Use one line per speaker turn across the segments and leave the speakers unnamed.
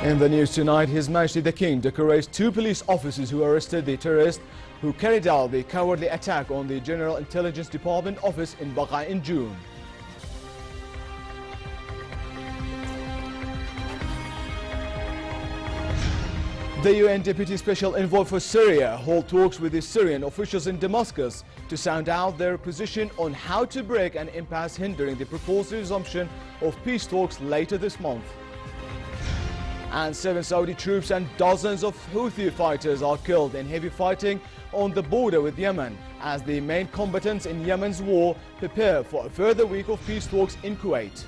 In the news tonight, His Majesty the King decorates 2 police officers who arrested the terrorists who carried out the cowardly attack on the General Intelligence Department office in Baqa in June. The UN Deputy Special Envoy for Syria holds talks with the Syrian officials in Damascus to sound out their position on how to break an impasse hindering the proposed resumption of peace talks later this month. And 7 Saudi troops and dozens of Houthi fighters are killed in heavy fighting on the border with Yemen as the main combatants in Yemen's war prepare for a further week of peace talks in Kuwait.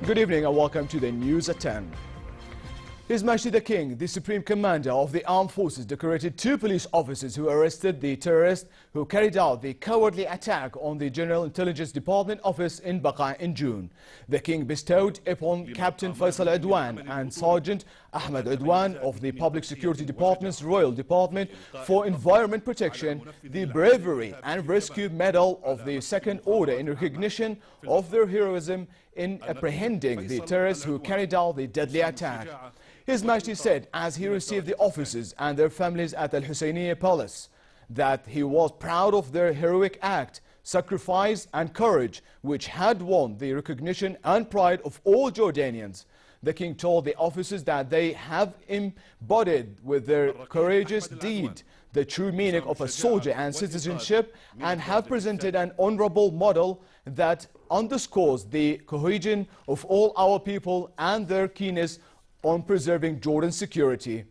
Good evening and welcome to the News at 10. His Majesty the King, the Supreme Commander of the Armed Forces, decorated 2 police officers who arrested the terrorists who carried out the cowardly attack on the General Intelligence Department office in Baqa in June. The King bestowed upon Captain Faisal Udwan and Sergeant Ahmed Udwan of the Public Security Department's Royal Department for Environment Protection the Bravery and Rescue Medal of the Second Order in recognition of their heroism in apprehending the terrorists who carried out the deadly attack. His Majesty said as he received the officers and their families at Al Husseiniya Palace that he was proud of their heroic act, sacrifice and courage which had won the recognition and pride of all Jordanians. The King told the officers that they have embodied with their courageous deed the true meaning of a soldier and citizenship and have presented an honorable model that underscores the cohesion of all our people and their keenness on preserving Jordan's security.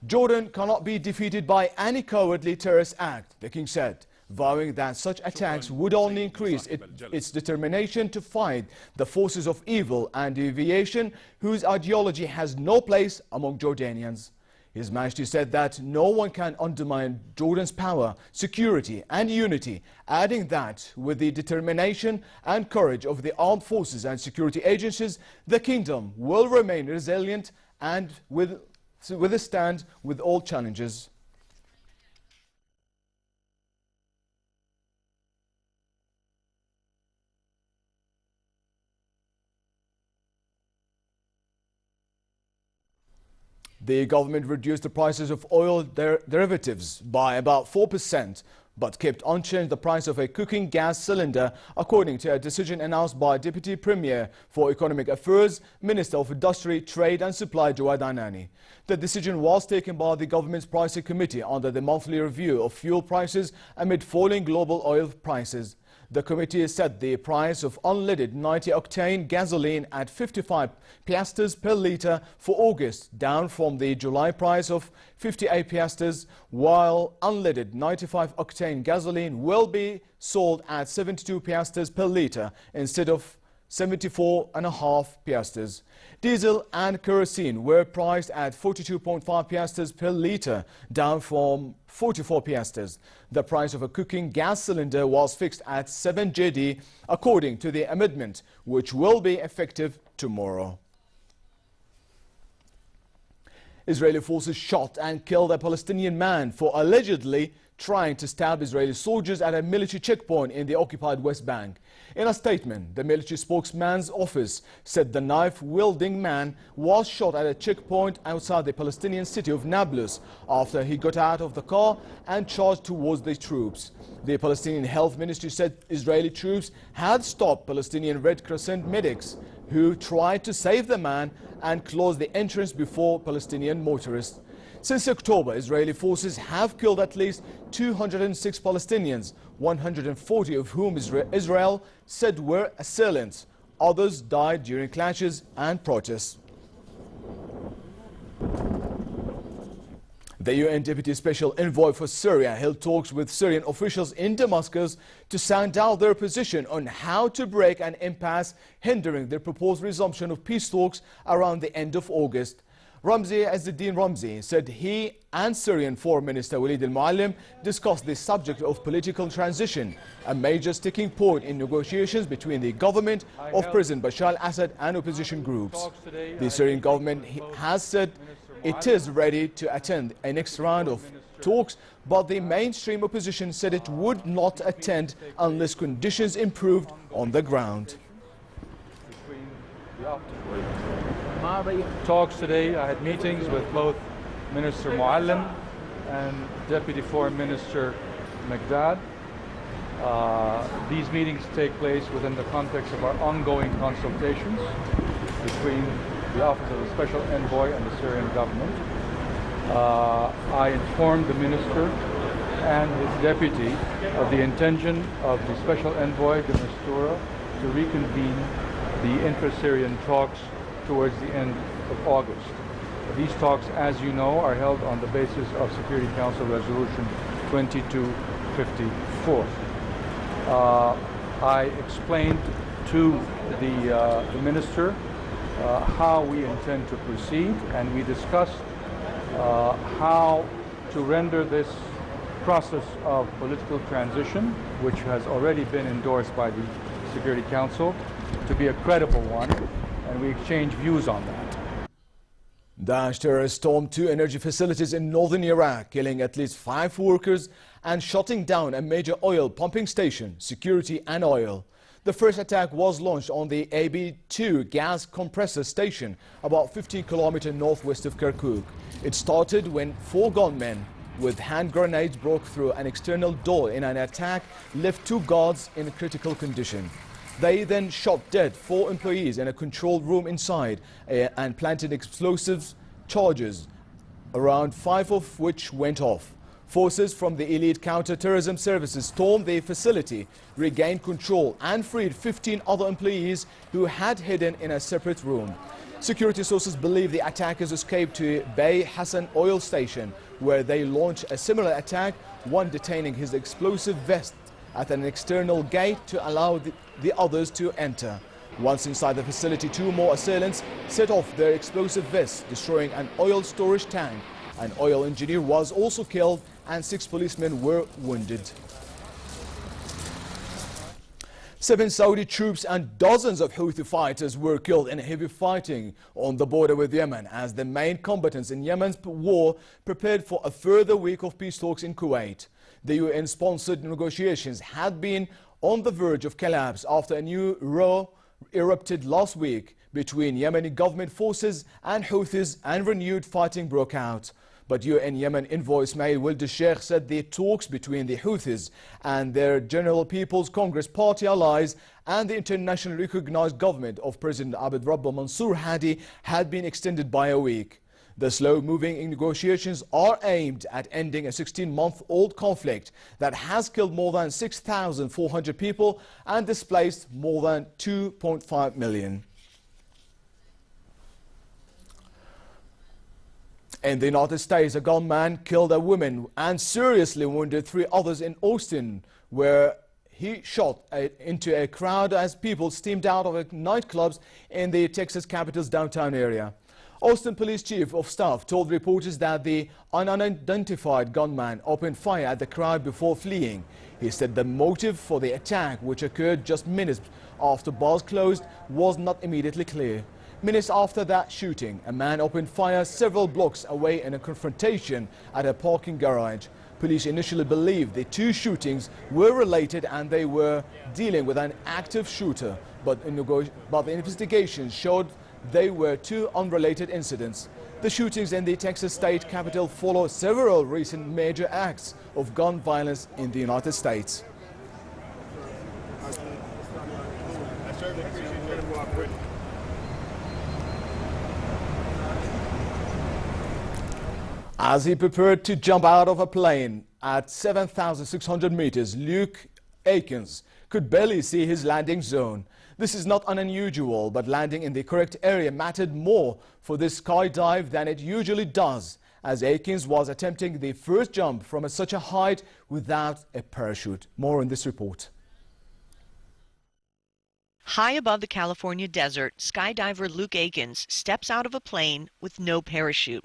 Jordan cannot be defeated by any cowardly terrorist act, the King said, vowing that such attacks would only increase its determination to fight the forces of evil and deviation whose ideology has no place among Jordanians. His Majesty said that no one can undermine Jordan's power, security and unity, adding that with the determination and courage of the armed forces and security agencies, the kingdom will remain resilient and withstand with all challenges. The government reduced the prices of oil derivatives by about 4%, but kept unchanged the price of a cooking gas cylinder, according to a decision announced by Deputy Premier for Economic Affairs, Minister of Industry, Trade and Supply, Jawad Anani. The decision was taken by the government's pricing committee under the monthly review of fuel prices amid falling global oil prices. The committee set the price of unleaded 90-octane gasoline at 55 piastres per litre for August, down from the July price of 58 piastres, while unleaded 95-octane gasoline will be sold at 72 piastres per litre instead of 74.5 piastres. Diesel and kerosene were priced at 42.5 piastres per litre, down from 44 piastres. The price of a cooking gas cylinder was fixed at 7 JD, according to the amendment, which will be effective tomorrow. Israeli forces shot and killed a Palestinian man for allegedly trying to stab Israeli soldiers at a military checkpoint in the occupied West Bank. In a statement, the military spokesman's office said the knife-wielding man was shot at a checkpoint outside the Palestinian city of Nablus after he got out of the car and charged towards the troops. The Palestinian Health Ministry said Israeli troops had stopped Palestinian Red Crescent medics who tried to save the man and closed the entrance before Palestinian motorists. Since October, Israeli forces have killed at least 206 Palestinians, 140 of whom Israel said were assailants. Others died during clashes and protests. The UN Deputy Special Envoy for Syria held talks with Syrian officials in Damascus to sound out their position on how to break an impasse hindering the proposed resumption of peace talks around the end of August. Ramzi Azzeddin Ramzi said he and Syrian Foreign Minister Walid al-Muallim discussed the subject of political transition, a major sticking point in negotiations between the government of President Bashar al-Assad and opposition groups. The Syrian government has said it is ready to attend a next round of talks, but the mainstream opposition said it would not attend unless conditions improved on the ground.
Talks today, I had meetings with both Minister Muallim and Deputy Foreign Minister Mcdad. These meetings take place within the context of our ongoing consultations between the Office of the Special Envoy and the Syrian government. I informed the Minister and his deputy of the intention of the Special Envoy, de Mistura, to reconvene the intra-Syrian talks towards the end of August. These talks, as you know, are held on the basis of Security Council Resolution 2254. I explained to the Minister how we intend to proceed, and we discussed how to render this process of political transition, which has already been endorsed by the Security Council, to be a credible one, and we exchanged views on that.
Daesh terrorists stormed 2 energy facilities in northern Iraq, killing at least 5 workers and shutting down a major oil pumping station, Security and Oil. The first attack was launched on the AB2 gas compressor station, about 15 kilometers northwest of Kirkuk. It started when 4 gunmen with hand grenades broke through an external door in an attack, left 2 guards in critical condition. They then shot dead 4 employees in a controlled room inside and planted explosive charges, around 5 of which went off. Forces from the elite counter-terrorism services stormed the facility, regained control and freed 15 other employees who had hidden in a separate room. Security sources believe the attackers escaped to Bay Hassan oil station, where they launched a similar attack, one detaining his explosive vest at an external gate to allow the others to enter. Once inside the facility, 2 more assailants set off their explosive vests, destroying an oil storage tank. An oil engineer was also killed and 6 policemen were wounded. 7 Saudi troops and dozens of Houthi fighters were killed in heavy fighting on the border with Yemen, as the main combatants in Yemen's war prepared for a further week of peace talks in Kuwait. The UN-sponsored negotiations had been on the verge of collapse after a new row erupted last week between Yemeni government forces and Houthis, and renewed fighting broke out. But UN Yemen envoy Ismail Wild Sheikh said the talks between the Houthis and their General People's Congress Party allies and the internationally recognized government of President Abd Rabba Mansour Hadi had been extended by a week. The slow-moving negotiations are aimed at ending a 16-month-old conflict that has killed more than 6,400 people and displaced more than 2.5 million. In the United States, a gunman killed a woman and seriously wounded 3 others in Austin, where he shot into a crowd as people steamed out of nightclubs in the Texas capital's downtown area. Austin Police Chief of Staff told reporters that the unidentified gunman opened fire at the crowd before fleeing. He said the motive for the attack, which occurred just minutes after bars closed, was not immediately clear. Minutes after that shooting, a man opened fire several blocks away in a confrontation at a parking garage. Police initially believed the 2 shootings were related and they were dealing with an active shooter, but the investigation showed they were 2 unrelated incidents. The shootings in the Texas state capital follow several recent major acts of gun violence in the United States. As he prepared to jump out of a plane at 7,600 meters, Luke Aikens could barely see his landing zone. This is not unusual, but landing in the correct area mattered more for this skydive than it usually does, as Aikens was attempting the first jump from such a height without a parachute. More in this report.
High above the California desert, skydiver Luke Aikens steps out of a plane with no parachute.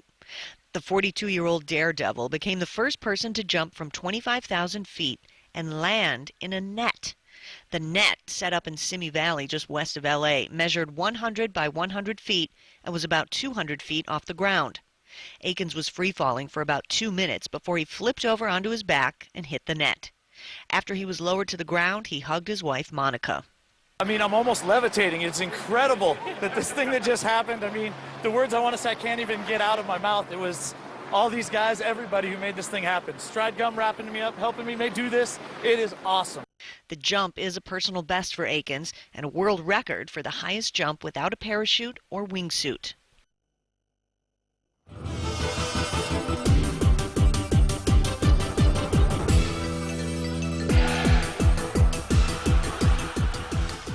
The 42-year-old daredevil became the first person to jump from 25,000 feet and land in a net. The net, set up in Simi Valley just west of L.A., measured 100 by 100 feet and was about 200 feet off the ground. Aikens was free-falling for about 2 minutes before he flipped over onto his back and hit the net. After he was lowered to the ground, he hugged his wife, Monica.
I mean, I'm almost levitating. It's incredible that this thing that just happened, I mean, the words I want to say I can't even get out of my mouth. It was all these guys, everybody who made this thing happen. Stride Gum wrapping me up, helping me do this. It is awesome.
The jump is a personal best for Akins and a world record for the highest jump without a parachute or wingsuit.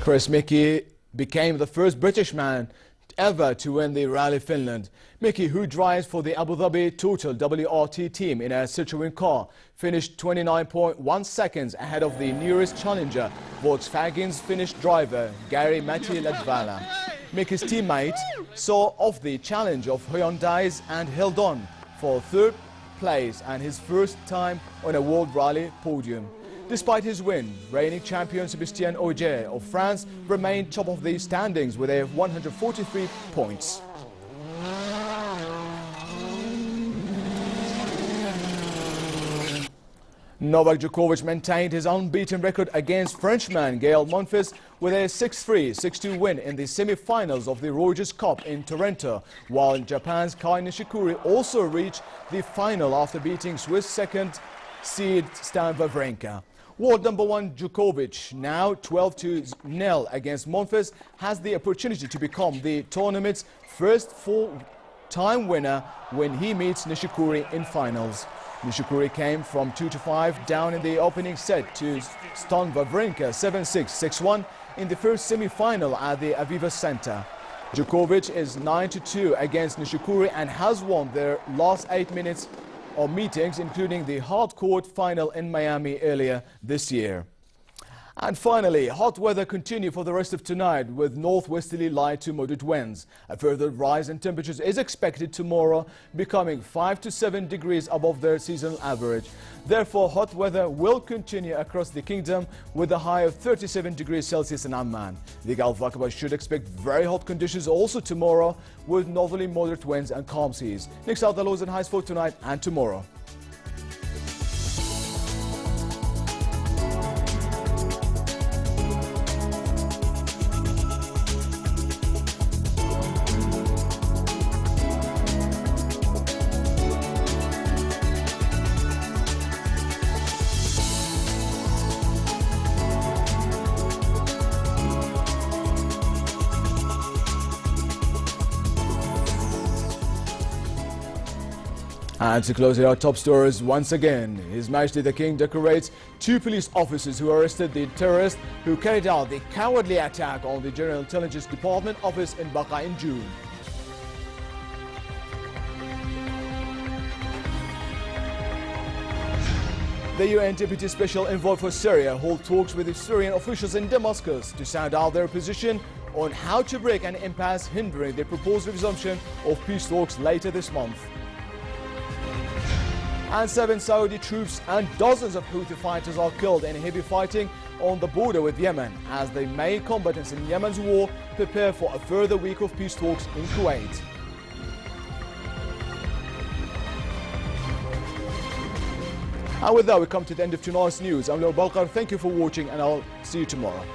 Chris Mickey became the first British man ever to win the Rally Finland. Mickey, who drives for the Abu Dhabi Total WRT team in a Citroën car, finished 29.1 seconds ahead of the nearest challenger, Volkswagen's Finnish driver Gary Matti Latvala. Mickey's teammate saw off the challenge of Hyundai's and held on for third place and his first time on a World Rally podium. Despite his win, reigning champion Sébastien Ogier of France remained top of the standings with a 143 points. Novak Djokovic maintained his unbeaten record against Frenchman Gael Monfils with a 6-3, 6-2 win in the semi-finals of the Rogers Cup in Toronto, while Japan's Kai Nishikori also reached the final after beating Swiss second seed Stan Wawrinka. World number one Djokovic, now 12-0 against Monfils, has the opportunity to become the tournament's first full-time winner when he meets Nishikori in finals. Nishikori came from 2-5 down in the opening set to stun Wawrinka 7-6, 6-1 in the first semi-final at the Aviva Center. Djokovic is 9-2 against Nishikori and has won their last 8 minutes of meetings, including the hard-court final in Miami earlier this year. And finally, hot weather continues for the rest of tonight with northwesterly light to moderate winds. A further rise in temperatures is expected tomorrow, becoming 5 to 7 degrees above their seasonal average. Therefore, hot weather will continue across the kingdom with a high of 37 degrees Celsius in Amman. The Gulf Aqaba should expect very hot conditions also tomorrow with northerly moderate winds and calm seas. Next out the lows and highs for tonight and tomorrow. And to close it out, top stories once again. His Majesty the King decorates 2 police officers who arrested the terrorist who carried out the cowardly attack on the General Intelligence Department office in Baqa in June. The UN Deputy Special Envoy for Syria holds talks with the Syrian officials in Damascus to sound out their position on how to break an impasse hindering the proposed resumption of peace talks later this month. And 7 Saudi troops and dozens of Houthi fighters are killed in heavy fighting on the border with Yemen as the main combatants in Yemen's war prepare for a further week of peace talks in Kuwait. And with that, we come to the end of tonight's news. I'm Leo Balkar. Thank you for watching, and I'll see you tomorrow.